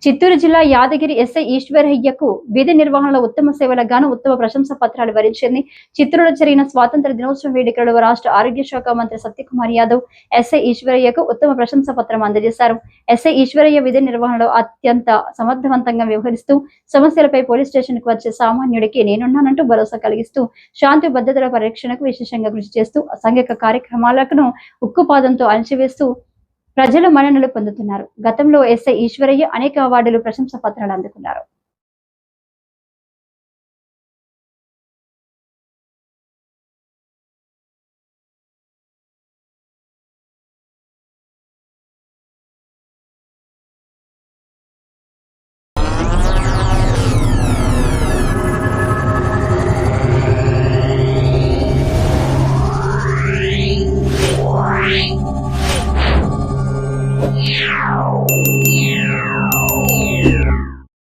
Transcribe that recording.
చిత్తూరు జిల్లా యాదగిరి ఎస్ఐ ఈశ్వరయ్యకు విధి నిర్వహణలో ఉత్తమ సేవల గాను ఉత్తమ ప్రశంసా పత్రాలు వరించింది. చిత్తూరులో జరిగిన స్వాతంత్ర దినోత్సవ వేడుకలలో రాష్ట్ర ఆరోగ్య శాఖ మంత్రి సత్యకుమార్ యాదవ్ ఎస్ఐ ఈశ్వరయ్యకు ఉత్తమ ప్రశంసా పత్రం అందజేశారు. ఎస్ఐ ఈశ్వరయ్య విధి నిర్వహణలో అత్యంత సమర్థవంతంగా వ్యవహరిస్తూ సమస్యలపై పోలీస్ స్టేషన్ కు వచ్చే సామాన్యుడికి నేనున్నానంటూ భరోసా కలిగిస్తూ శాంతి భద్రతల పరిరక్షణకు విశేషంగా కృషి చేస్తూ అసాంఘిక కార్యక్రమాలను ఉక్కుపాదంతో అణచివేస్తూ ప్రజల మన్ననలు పొందుతున్నారు. గతంలో ఎస్ఐ ఈశ్వరయ్య అనేక అవార్డులు ప్రశంసా పత్రాలు అందుకున్నారు.